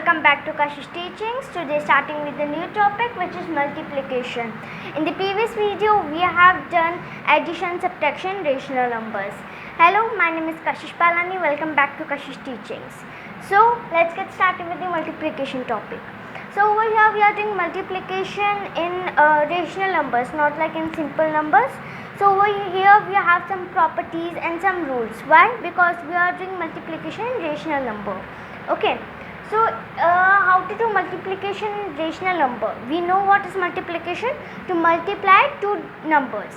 welcome back to Kashish Teachings. Today starting with a new topic, which is multiplication. In the previous video we have done addition, subtraction, rational numbers. Hello, my name is Kashish Palani. Welcome back to Kashish Teachings. So let's get started with the multiplication topic. So over here we are doing multiplication in rational numbers, not like in simple numbers. So over here we have some properties and some rules. Why? Because we are doing multiplication in rational number. Okay. So how to do multiplication in rational number? We know what is multiplication. To multiply two numbers,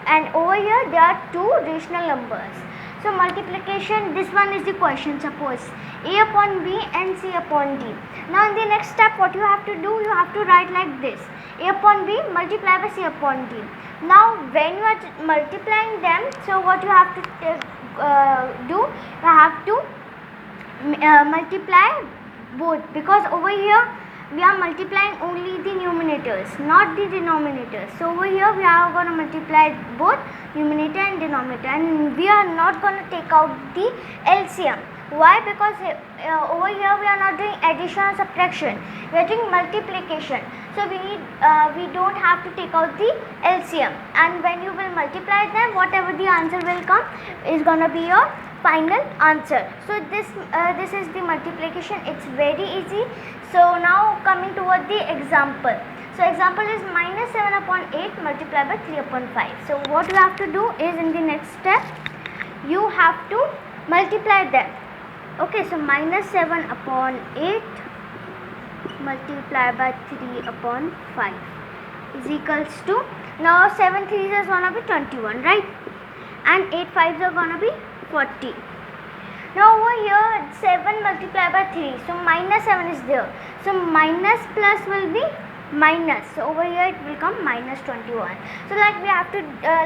and over here there are two rational numbers. So multiplication, this one is the question. Suppose A upon B and C upon D. Now in the next step what you have to do, you have to write like this: A upon B multiply by C upon D. Now when you are multiplying them, so what you have to do, you have to multiply both, because over here we are multiplying only the numerators, not the denominators. So over here we are going to multiply both numerator and denominator, and we are not going to take out the LCM. Why? Because over here we are not doing addition or subtraction, we are doing multiplication. So we don't have to take out the LCM, and when you will multiply them, whatever the answer will come is going to be your final answer. So this is the multiplication. It's very easy. So now coming toward the example. So example is minus 7 upon 8 multiplied by 3 upon 5. So what you have to do is, in the next step you have to multiply them. Okay, so minus 7 upon 8 multiplied by 3 upon 5 is equals to, now 7 3s is going to be 21, right? And 8 5s are going to be 40. Now over here 7 multiplied by 3, so minus 7 is there, so minus plus will be minus, so over here it will come minus 21. So like we have to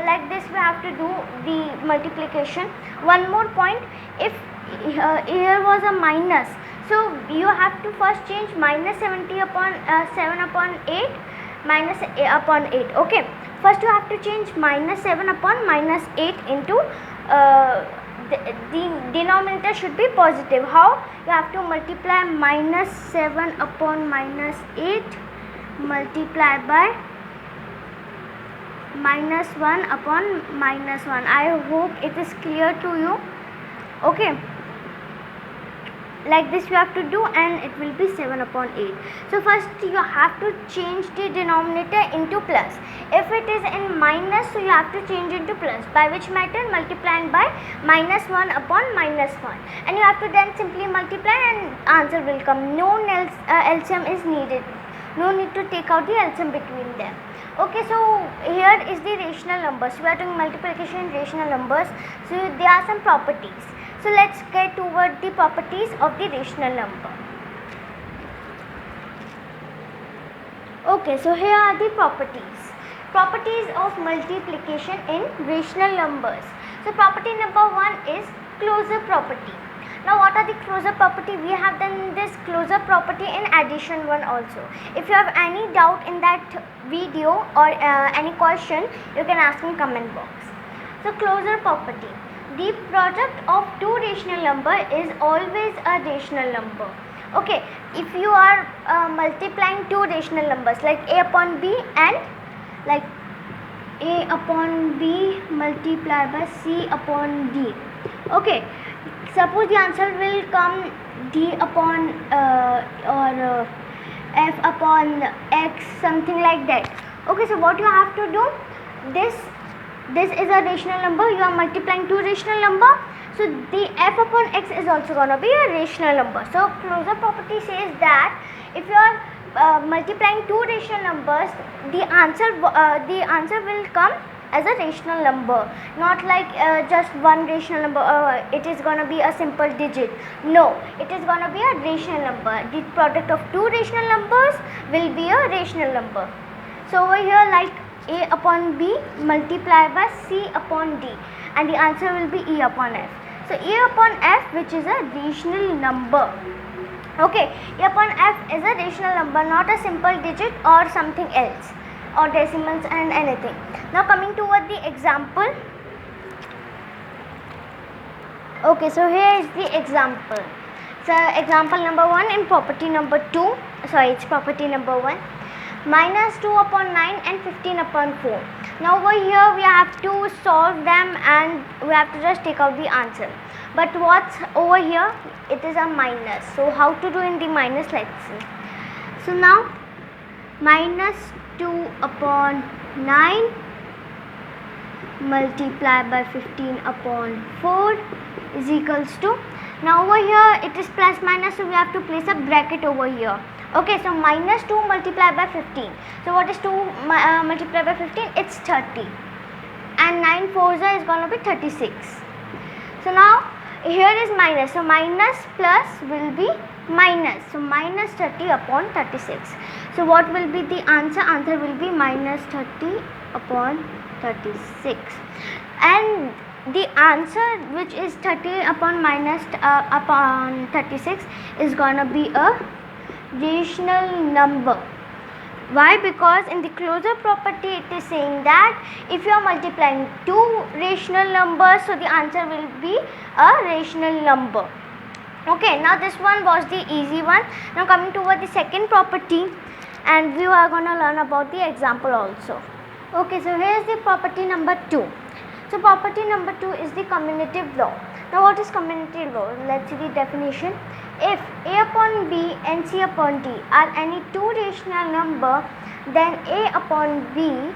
like this we have to do the multiplication. One more point, if here was a minus, so you have to first change minus 70 upon 7 upon 8 minus upon 8. Okay, first you have to change minus 7 upon minus 8 into the denominator should be positive. How? You have to multiply minus 7 upon minus 8 multiplied by minus 1 upon minus 1. I hope it is clear to you. Okay, like this you have to do, and it will be 7 upon 8. So first you have to change the denominator into plus. If it is in minus, so you have to change into plus. By which method? Multiplying by minus 1 upon minus 1, and you have to then simply multiply and answer will come. No LCM is needed, no need to take out the LCM between them. Okay, so here is the rational numbers. We are doing multiplication in rational numbers, so there are some properties. So let's get toward the properties of the rational number. Okay, so here are the properties. Properties of multiplication in rational numbers. So property number 1 is closure property. Now what are the closure property? We have done this closure property in addition 1 also. If you have any doubt in that video or any question, you can ask in comment box. So closure property. The product of two rational number is always a rational number. Okay, if you are multiplying two rational numbers like A upon B and like A upon B multiplied by C upon D. Okay, suppose the answer will come D upon or F upon X, something like that. Okay, so what you have to do, this is a rational number, you are multiplying two rational number, so the F upon X is also going to be a rational number. So closure property says that if you are multiplying two rational numbers, the answer will come as a rational number, not like just one rational number, it is going to be a simple digit. No, it is going to be a rational number. The product of two rational numbers will be a rational number. So over here, like A upon B multiplied by C upon D, and the answer will be E upon F. So E upon F, which is a rational number. Okay, E upon F is a rational number, not a simple digit or something else, or decimals and anything. Now coming toward the example. Okay, so here is the example. So example number 1 in property number 2, sorry, it's property number 1, minus 2 upon 9 and 15 upon 4. Now over here we have to solve them and we have to just take out the answer. But what's over here? It is a minus. So how to do in the minus? Let's see. So now minus 2 upon 9 multiplied by 15 upon 4 is equals to, now over here it is plus minus, so we have to place a bracket over here. Okay, so minus 2 multiplied by 15. So what is 2 multiplied by 15? It's 30. And 9 fours is going to be 36. So now here is minus. So minus plus will be minus. So minus 30 upon 36. So what will be the answer? Answer will be minus 30 upon 36. And the answer, which is 30 upon minus upon 36, is gonna be a rational number. Why? Because in the closure property it is saying that if you are multiplying two rational numbers, so the answer will be a rational number. Okay, now this one was the easy one. Now coming toward the second property, and we are going to learn about the example also. Okay, so here is the property number 2. So property number 2 is the commutative law. Now what is commutative law? Let's see the definition. If a upon b and c upon d are any two rational number, then a upon b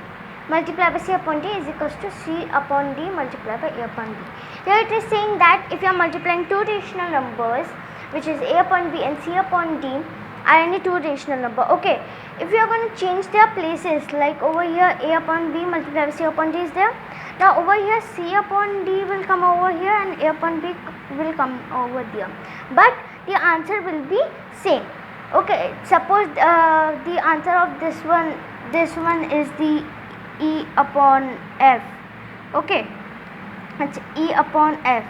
multiplied by c upon d is equals to c upon d multiplied by a upon b. Here it is saying that if you are multiplying two rational numbers, which is a upon b and c upon d, are any two rational number. Okay, if you are going to change their places, like over here a upon b multiplied by c upon d is there. Now over here c upon d will come over here and a upon b will come over there, but the answer will be same. Okay, suppose the answer of this one is the e upon f. Okay, it's e upon f.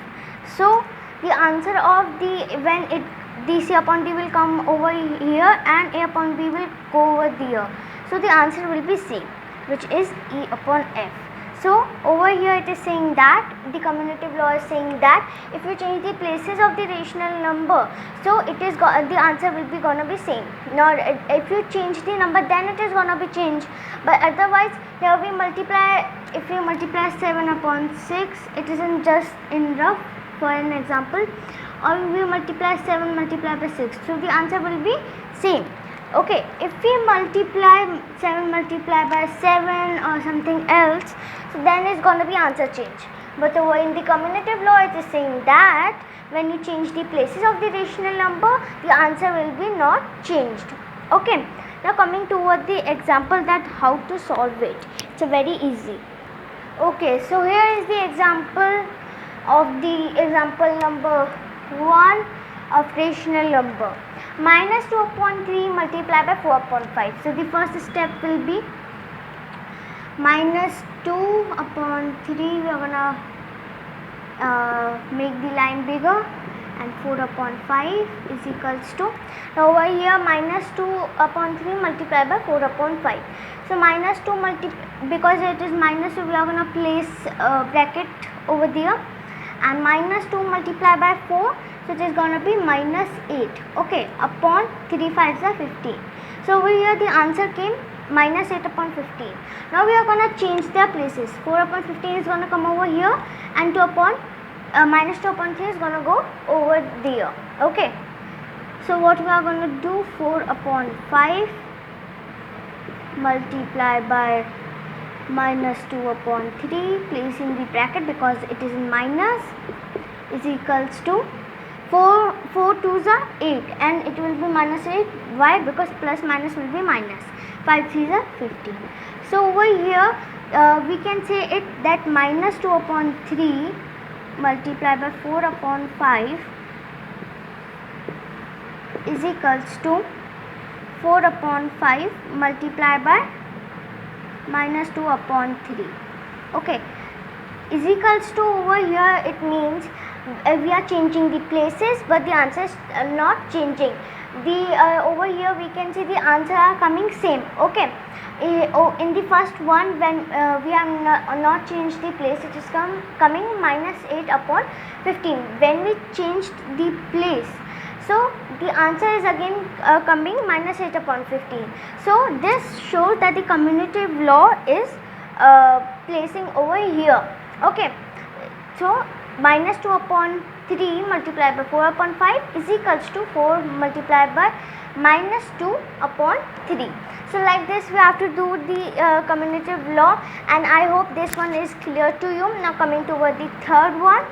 So the answer of the c upon d will come over here and a upon b will go over there. So the answer will be same, which is e upon f. So over here it is saying that the commutative law is saying that if you change the places of the rational number, so it is the answer will be gonna be same. Now if you change the number, then it is gonna be changed. But otherwise, here we multiply. If we multiply 7 upon 6, it isn't just in rough for an example, or we multiply 7 multiplied by 6. So the answer will be same. Okay, if we multiply 7 multiplied by 7 or something else, so then it's going to be answer change. But over in the commutative law, it is saying that when you change the places of the rational number, the answer will be not changed. Okay, now coming toward the example that how to solve it. It's a very easy. Okay, so here is the example of the example number 1 of rational number. Minus 2 upon 3 multiplied by 4 upon 5. So the first step will be minus 2 upon 3. We are gonna make the line bigger, and 4 upon 5 is equals to, now over here minus 2 upon 3 multiplied by 4 upon 5. So minus 2 because it is minus, so we are gonna place a bracket over there, and minus 2 multiplied by 4, so it is going to be minus 8. Okay, upon 3 5s are 15. So over here the answer came minus 8 upon 15. Now we are going to change their places. 4 upon 15 is going to come over here, and 2 upon minus 2 upon 3 is going to go over there. Okay, so what we are going to do, 4 upon 5 multiplied by minus 2 upon 3, placing the bracket because it is in minus, is equals to 4 2s are 8, and it will be minus 8. Why? Because plus minus will be minus. 5 3s are 15. So over here we can say it that minus 2 upon 3 multiplied by 4 upon 5 is equals to 4 upon 5 multiplied by minus 2 upon 3. Okay, is equals to, over here it means we are changing the places, but the answer is not changing. The over here we can see the answer are coming same. Okay, in the first one, when we have not changed the place, it is coming minus 8 upon 15. When we changed the place, So the answer is again coming minus 8 upon 15. So this shows that the commutative law is placing over here. Okay, so minus 2 upon 3 multiplied by 4 upon 5 is equals to 4 multiplied by minus 2 upon 3. So like this we have to do the commutative law, and I hope this one is clear to you. Now coming toward the third one.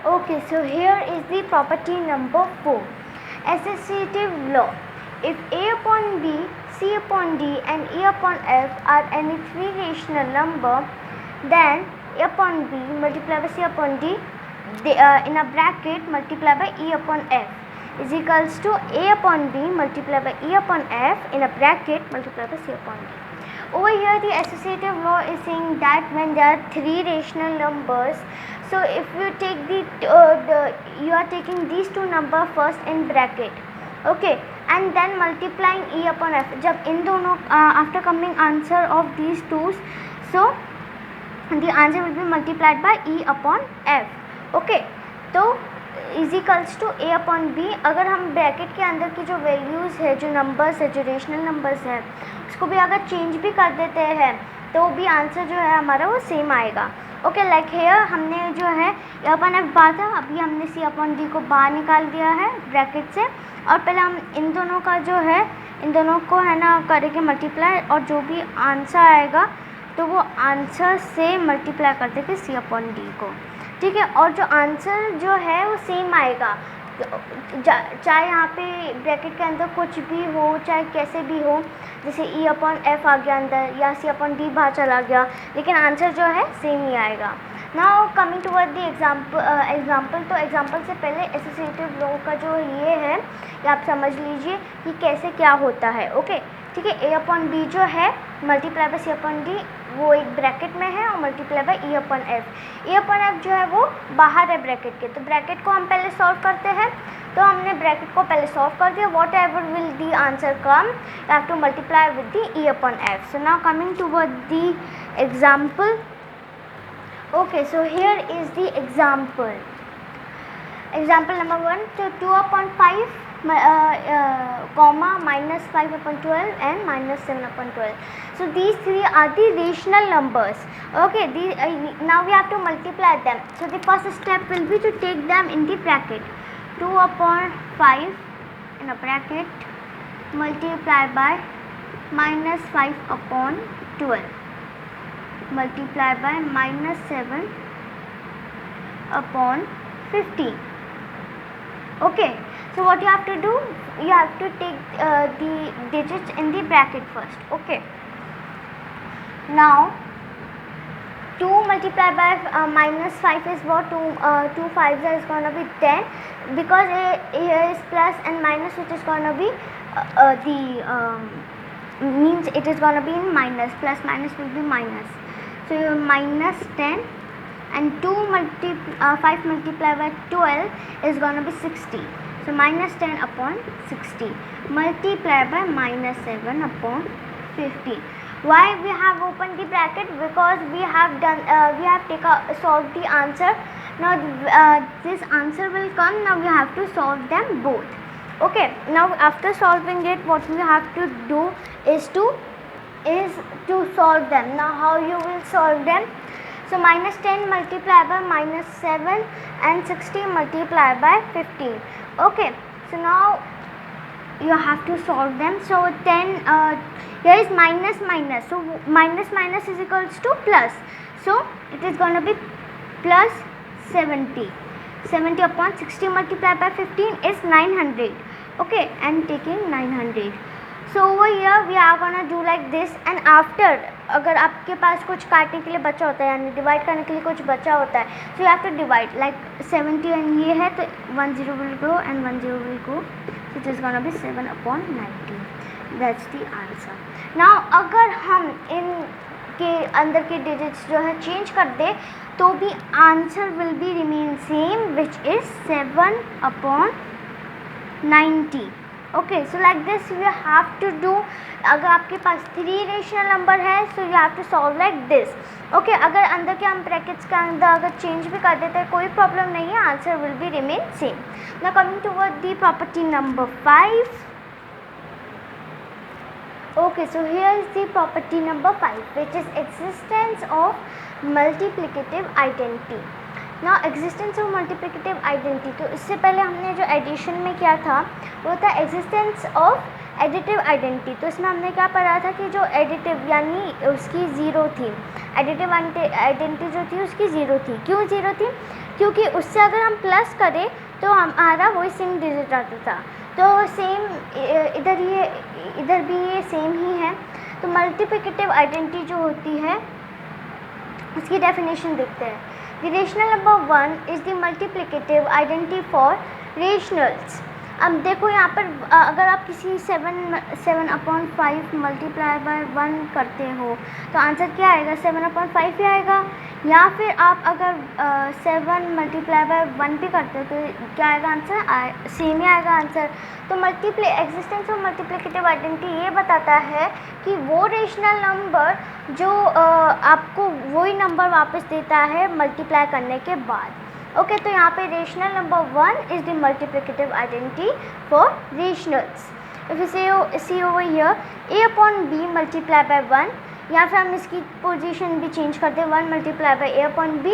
Okay, so here is the property number 4, associative law. If A upon B, C upon D and E upon F are any three rational number, then A upon B multiplied by C upon D in a bracket multiplied by E upon F is equals to A upon B multiplied by E upon F in a bracket multiplied by C upon D. Over here the associative law is saying that when there are three rational numbers, so if you take you are taking these two number first in bracket, okay, and then multiplying E upon F. जब इन दोनों after coming answer of these two, so the answer will be multiplied by E upon F. okay, तो is equals to A upon B. अगर हम bracket के अंदर की जो values है, जो नंबर्स है, जो रेशनल नंबर्स है, उसको भी अगर चेंज भी कर देते हैं तो भी आंसर जो है हमारा वो सेम आएगा. ओके, लाइक हेयर हमने जो है ए अपॉन एफ बाहर था, अभी हमने सी अपॉन डी को बाहर निकाल दिया है ब्रैकेट से, और पहले हम इन दोनों का जो है, इन दोनों को है ना करेंगे मल्टीप्लाई, और जो भी आंसर आएगा तो वो आंसर से मल्टीप्लाई कर देंगे सी अपॉन डी को. ठीक है, और जो आंसर जो है वो सेम आएगा, चाहे यहाँ पे ब्रैकेट के अंदर कुछ भी हो, चाहे कैसे भी हो, जैसे ई अपॉन एफ आ गया अंदर या सी अपॉन डी बाहर चला गया, लेकिन आंसर जो है सेम ही आएगा. Now coming toward the example, तो एग्जाम्पल से पहले एसोसिएटिव लॉ का जो ये है, ये आप समझ लीजिए कि कैसे क्या होता है. ओके, ठीक है, ए अपॉन बी जो है multiply by C upon D वो एक ब्रैकेट में है, और multiply by E upon F. E upon F जो है वो बाहर है ब्रैकेट के, तो ब्रैकेट को हम पहले सॉल्व करते हैं. तो हमने ब्रैकेट को पहले सॉल्व कर दिया. What ever will the answer come, you have to multiply with the E upon F. So now coming toward the example. Okay, so here is the example. Example number 1, तो 2 upon 5 comma minus 5 upon 12 and minus 7 upon 12. So these three are the rational numbers. Okay, now we have to multiply them. So the first step will be to take them in the bracket. 2 upon 5 in a bracket multiply by minus 5 upon 12 multiply by minus 7 upon 15. Okay, so what you have to do, you have to take the digits in the bracket first. Okay, now 2 multiplied by minus 5 is what? 2 5s is going to be 10, because here is plus and minus, which is going to be means it is going to be in minus, plus minus will be minus. So you minus 10, and 5 multiplied by 12 is going to be 60. So minus 10 upon 60 multiplied by minus 7 upon 50. Why we have opened the bracket? Because we have done we have solved the answer. Now this answer will come. Now we have to solve them both. Okay, now after solving it, what we have to do is to solve them. Now how you will solve them? So minus 10 multiplied by minus 7 and 60 multiplied by 15. Okay, so now you have to solve them. So 10 here is minus minus, so minus minus is equals to plus, so it is going to be plus 70 upon 60 multiplied by 15 is 900. Okay, and taking 900. So over here we are going to do like this, and after अगर आपके पास कुछ काटने के लिए बचा होता है, यानी डिवाइड करने के लिए कुछ बचा होता है, so you have to divide, like 70 and ये है तो 10 will go and 10 will go, so it is gonna be 7 upon 90. That's the answer. Now अगर हम इन के अंदर के डिजिट्स जो है चेंज कर दे तो भी answer will be remain same, which is 7 upon 90. Okay, so like this you have to do. अगर आपके पास 3 रेशनल नंबर है so you have to solve like this. Okay, अगर अंदर के हम ब्रैकेट्स के अंदर अगर चेंज भी कर देते हैं कोई प्रॉब्लम नहीं है, answer will be remain same. Now coming toward the property number 5. Okay, so here is the property number 5, which is existence of multiplicative identity. Now existence of multiplicative identity, तो इससे पहले हमने जो एडिशन में किया था वो था existence of additive identity. तो इसमें हमने क्या पढ़ा था कि जो additive यानी उसकी ज़ीरो थी, additive identity जो थी उसकी ज़ीरो थी. क्यों ज़ीरो थी? क्योंकि उससे अगर हम प्लस करें तो हमारा वही सेम डिजिट आता था. तो सेम इधर भी ये सेम ही है. तो मल्टीप्लिकेटिव आइडेंटिटी जो होती है उसकी डेफिनेशन देखते हैं. The rational number 1 is the multiplicative identity for rationals. अब देखो यहाँ पर अगर आप किसी 7/5 मल्टीप्लाई बाय 1 करते हो तो आंसर क्या आएगा? 7/5 ही आएगा. या फिर आप अगर 7 मल्टीप्लाई बाय 1 भी करते हो तो क्या आएगा आंसर? सेम ही आएगा आंसर. तो एग्जिस्टेंस ऑफ मल्टीप्लिकेटिव आइडेंटिटी ये बताता है कि वो रेशनल नंबर जो आपको वही नंबर वापस देता है मल्टीप्लाई करने के बाद. ओके, तो यहाँ पे rational number 1 is the multiplicative identity for rationals. If you see over here a/b multiply by 1, या फिर हम इसकी पोजीशन भी चेंज कर दें 1 मल्टीप्लाई बाय a/b,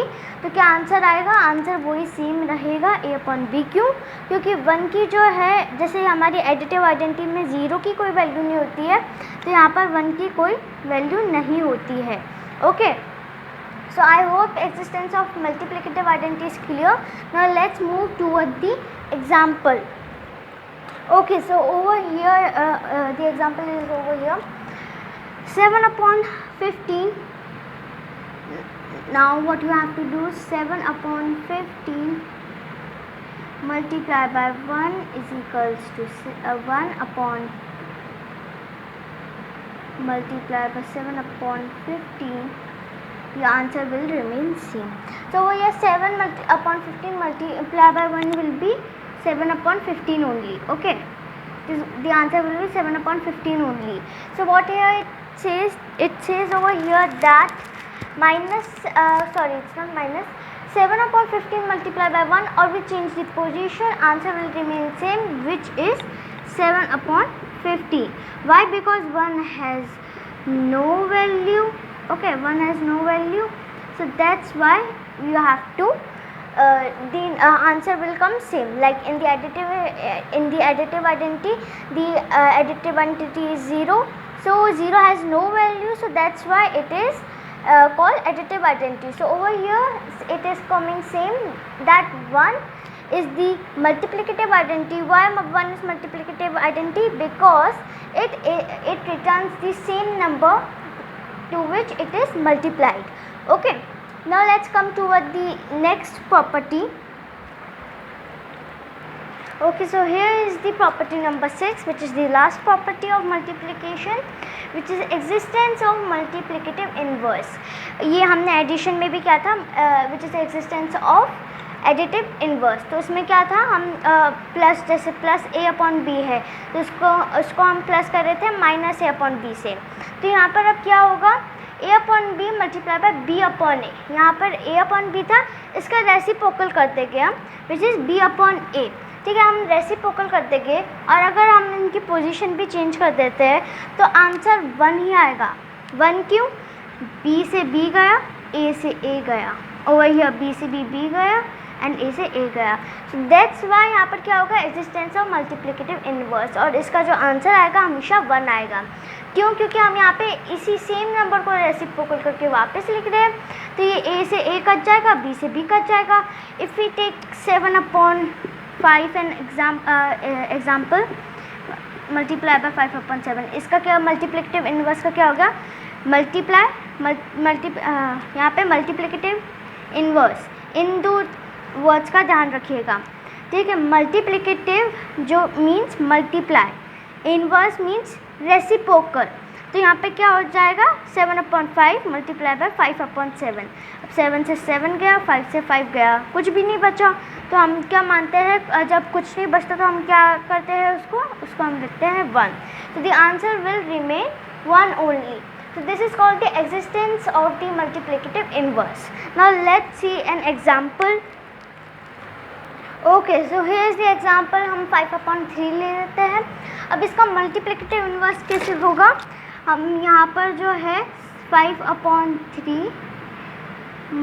तो क्या आंसर आएगा? आंसर वही सेम रहेगा a/b. क्यों? क्योंकि 1 की जो है जैसे हमारी एडिटिव आइडेंटिटी में 0 की कोई वैल्यू नहीं होती है, तो यहाँ पर 1 की कोई वैल्यू नहीं होती है. Okay, so I hope existence of multiplicative identity is clear. Now let's move toward the example. Okay, so over here the example is over here. 7/15. Now what you have to do, 7/15 multiply by 1 is equals to 1 multiply by 7/15. The answer will remain same. So over here 7/15 multiply by 1 will be 7/15 only. Okay, the answer will be 7/15 only. So what here it says over here that it's not minus, 7/15 multiplied by 1, or we change the position, answer will remain same, which is 7/15. Why? Because 1 has no value. Okay, 1 has no value, so that's why you have to the answer will come same. Like in the additive identity, the additive identity is 0, so 0 has no value, so that's why it is called additive identity. So over here it is coming same, that 1 is the multiplicative identity. Why 1 is multiplicative identity? Because it returns the same number to which it is multiplied. Okay, now let's come toward the next property. Okay, so here is the property number 6, which is the last property of multiplication, which is existence of multiplicative inverse. ये हमने addition में भी किया था, which is existence of additive inverse. तो उसमें क्या था, हम प्लस, जैसे प्लस a/b है तो उसको हम प्लस कर रहे थे माइनस a/b से. तो यहाँ पर अब क्या होगा, a/b मल्टीप्लाई बाय b/a. यहाँ पर a/b था, इसका रेसिप्रोकल करते गए हम, विच इज़ b/a. ठीक है, हम रेसिप्रोकल करते गए, और अगर हम इनकी पोजीशन भी चेंज कर देते हैं तो आंसर 1 ही आएगा. 1 क्यों? b से b गया, a से a गया, ओवर हियर b से b गया एंड a से a गया. सो दैट्स वाई यहाँ पर क्या होगा, एग्जिस्टेंस ऑफ मल्टीप्लिकेटिव इन्वर्स, और इसका जो आंसर आएगा हमेशा 1 आएगा. क्यों? क्योंकि हम यहाँ पे इसी सेम नंबर को रेसिप्रोकल करके वापस लिख रहे हैं, तो ये a से a कट जाएगा, b से b कट जाएगा. If we take 7/5 an example, multiply by 5/7, इसका क्या मल्टीप्लिकेटिव इन्वर्स का क्या होगा, यहाँ पे मल्टीप्लिकेटिव इन्वर्स, इन दो वर्ड्स का ध्यान रखिएगा. ठीक है, मल्टीप्लिकेटिव जो means multiply, inverse means reciprocal. तो यहाँ पे क्या हो जाएगा 7/5 मल्टीप्लाई बाय 5/7। अब 7 से 7 गया, 5 से 5 गया, कुछ भी नहीं बचा। तो हम क्या मानते हैं, जब कुछ नहीं बचता तो हम क्या करते हैं, उसको हम लिखते हैं 1। तो the answer will remain 1 only. So this is called the existence of the multiplicative inverse. Now let's see an example. Okay, so here is the example. हम 5/3 ले लेते हैं। अब इसका multiplicative inverse कैसे होगा, हम यहाँ पर जो है 5/3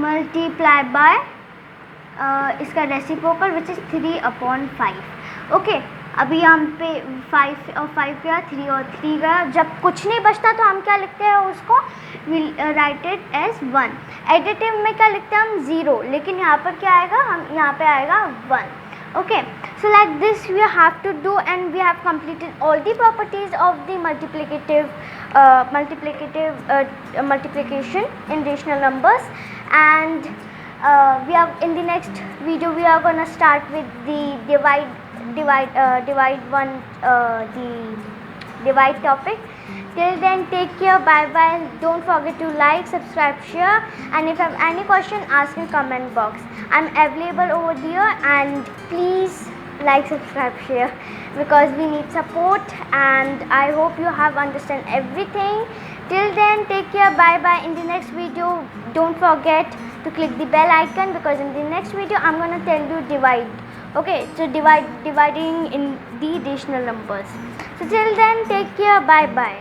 मल्टीप्लाई बाय इसका रेसिप्रोकल विच इज़ 3/5। ओके, अभी यहाँ पे 5 और 5 गया, 3 और 3 गया। जब कुछ नहीं बचता तो हम क्या लिखते हैं, उसको will write it as 1। Additive में क्या लिखते हैं हम 0, लेकिन यहाँ पर क्या आएगा, हम यहाँ पे आएगा 1। Okay, so like this we have to do, and we have completed all the properties of the multiplication in rational numbers. And we have, in the next video we are going to start with the divide topic. Till then, take care, bye bye. Don't forget to like, subscribe, share, and if you have any question, ask in comment box. I'm available over there, and please like, subscribe, share, because we need support, and I hope you have understand everything. Till then, take care, bye bye. In the next video, don't forget to click the bell icon, because in the next video I'm gonna tell you divide. Okay, so dividing in the rational numbers. So till then, take care, bye bye.